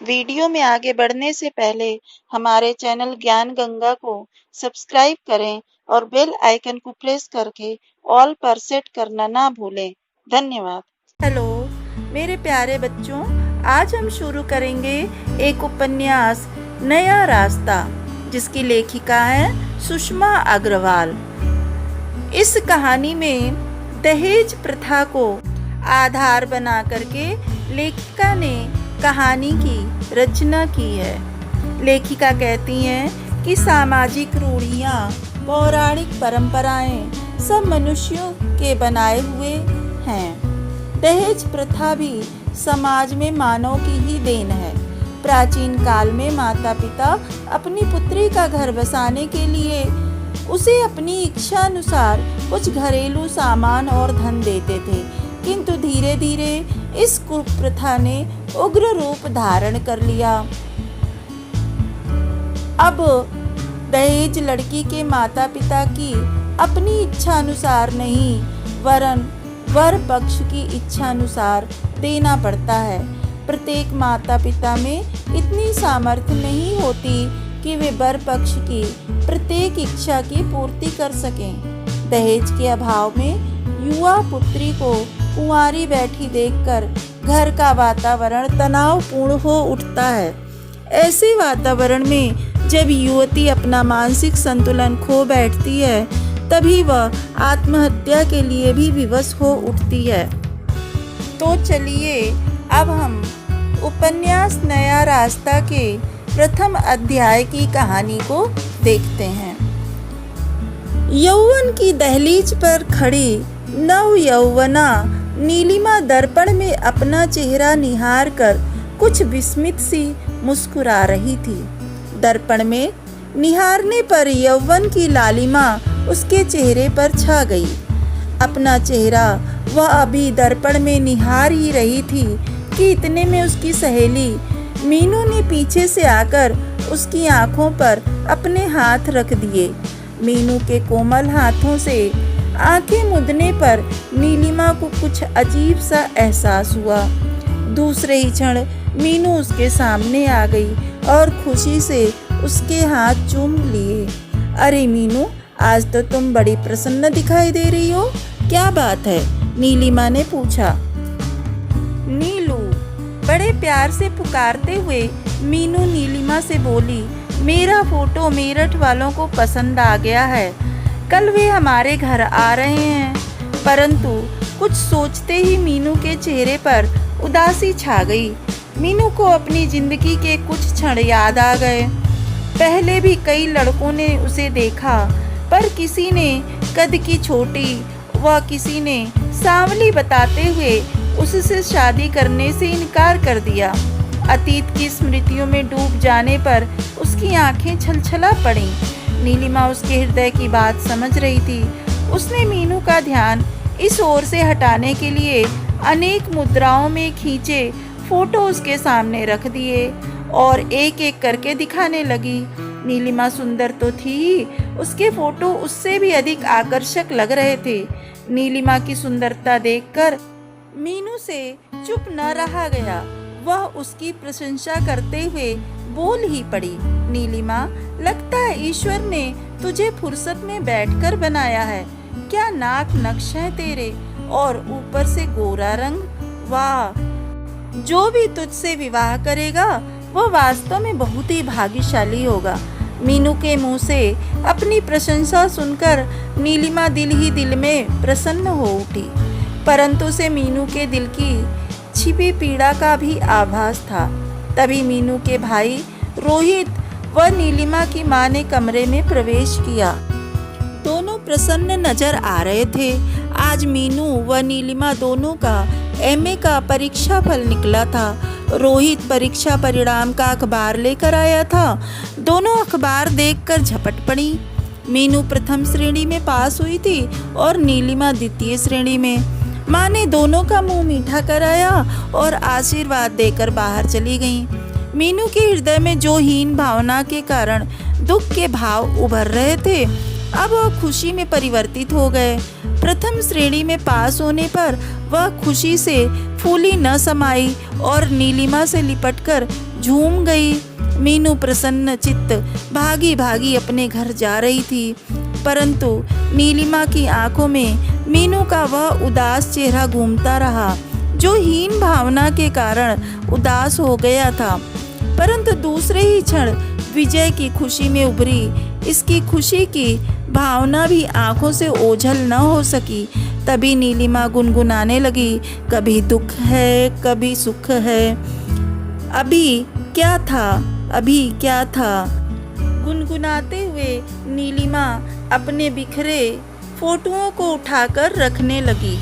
Video में आगे बढ़ने से पहले हमारे चैनल ज्ञान गंगा को सब्सक्राइब करें और बेल आइकन को प्रेस करके ऑल पर सेट करना ना भूलें। धन्यवाद। हेलो मेरे प्यारे बच्चों, आज हम शुरू करेंगे एक उपन्यास नया रास्ता, जिसकी लेखिका है सुषमा अग्रवाल। इस कहानी में दहेज प्रथा को आधार बना करके लेखिका ने कहानी की रचना की है। लेखिका कहती हैं कि सामाजिक रूढ़ियाँ, पौराणिक परंपराएं सब मनुष्यों के बनाए हुए हैं। दहेज प्रथा भी समाज में मानव की ही देन है। प्राचीन काल में माता पिता अपनी पुत्री का घर बसाने के लिए उसे अपनी इच्छा अनुसार कुछ घरेलू सामान और धन देते थे, किंतु धीरे धीरे इस कुप्रथा ने उग्र रूप धारण कर लिया। अब दहेज लड़की के माता पिता की अपनी इच्छा अनुसार नहीं, वरन वर पक्ष की इच्छा अनुसार देना पड़ता है। प्रत्येक माता पिता में इतनी सामर्थ्य नहीं होती कि वे वर पक्ष की प्रत्येक इच्छा की पूर्ति कर सकें। दहेज के अभाव में युवा पुत्री को कुंवारी बैठी देखकर घर का वातावरण तनावपूर्ण हो उठता है। ऐसे वातावरण में जब युवती अपना मानसिक संतुलन खो बैठती है, तभी वह आत्महत्या के लिए भी विवश हो उठती है। तो चलिए अब हम उपन्यास नया रास्ता के प्रथम अध्याय की कहानी को देखते हैं। यौवन की दहलीज पर खड़ी नव यौवना नीलिमा दर्पण में अपना चेहरा निहार कर कुछ विस्मित सी मुस्कुरा रही थी। दर्पण में निहारने पर यौवन की लालिमा उसके चेहरे पर छा गई। अपना चेहरा वह अभी दर्पण में निहार ही रही थी कि इतने में उसकी सहेली मीनू ने पीछे से आकर उसकी आंखों पर अपने हाथ रख दिए। मीनू के कोमल हाथों से आंखें मुदने पर नीलिमा को कुछ अजीब सा एहसास हुआ। दूसरे ही क्षण मीनू उसके सामने आ गई और खुशी से उसके हाथ चूम लिए। अरे मीनू, आज तो तुम बड़ी प्रसन्न दिखाई दे रही हो, क्या बात है? नीलिमा ने पूछा। नीलू, बड़े प्यार से पुकारते हुए मीनू नीलिमा से बोली, मेरा फोटो मेरठ वालों को पसंद आ गया है। कल वे हमारे घर आ रहे हैं। परंतु कुछ सोचते ही मीनू के चेहरे पर उदासी छा गई। मीनू को अपनी जिंदगी के कुछ क्षण याद आ गए। पहले भी कई लड़कों ने उसे देखा, पर किसी ने कद की छोटी व किसी ने सांवली बताते हुए उससे शादी करने से इनकार कर दिया। अतीत की स्मृतियों में डूब जाने पर उसकी आंखें छलछला पड़ीं। नीलिमा उसके हृदय की बात समझ रही थी। उसने मीनू का ध्यान इस ओर से हटाने के लिए अनेक मुद्राओं में खींचे फोटो उसके सामने रख दिए और एक एक करके दिखाने लगी। नीलिमा सुंदर तो थी, उसके फोटो उससे भी अधिक आकर्षक लग रहे थे। नीलिमा की सुंदरता देखकर मीनू से चुप न रहा गया। वह उसकी प्रशंसा करते हुए बोल ही पड़ी, नीलिमा, लगता है ईश्वर ने तुझे फुर्सत में बैठकर बनाया है। क्या नाक नक्श है तेरे, और ऊपर से गोरा रंग। वाह, जो भी तुझसे विवाह करेगा वह वास्तव में बहुत ही भाग्यशाली होगा। मीनू के मुंह से अपनी प्रशंसा सुनकर नीलिमा दिल ही दिल में प्रसन्न हो उठी, परंतु उसे मीनू के दिल की छिपी पीड़ा का भी आभास था। तभी मीनू के भाई रोहित व नीलिमा की मां ने कमरे में प्रवेश किया। दोनों प्रसन्न नजर आ रहे थे। आज मीनू व नीलिमा दोनों का एमए का परीक्षा फल निकला था। रोहित परीक्षा परिणाम का अखबार लेकर आया था। दोनों अखबार देखकर झपट पड़ी। मीनू प्रथम श्रेणी में पास हुई थी और नीलिमा द्वितीय श्रेणी में। माँ ने दोनों का मुंह मीठा कराया और आशीर्वाद देकर बाहर चली गईं। मीनू के हृदय में जो हीन भावना के कारण दुख के भाव उभर रहे थे, अब वह खुशी में परिवर्तित हो गए। प्रथम श्रेणी में पास होने पर वह खुशी से फूली न समाई और नीलिमा से लिपटकर झूम गई। मीनू प्रसन्न चित्त भागी भागी अपने घर जा रही थी, परंतु नीलिमा की आंखों में मीनू का वह उदास चेहरा घूमता रहा जो हीन भावना के कारण उदास हो गया था। परंतु दूसरे ही क्षण विजय की खुशी में उभरी इसकी खुशी की भावना भी आंखों से ओझल न हो सकी। तभी नीलिमा गुनगुनाने लगी, कभी दुख है कभी सुख है, अभी क्या था अभी क्या था। गुनगुनाते हुए नीलिमा अपने बिखरे फोटोओं को उठाकर रखने लगी।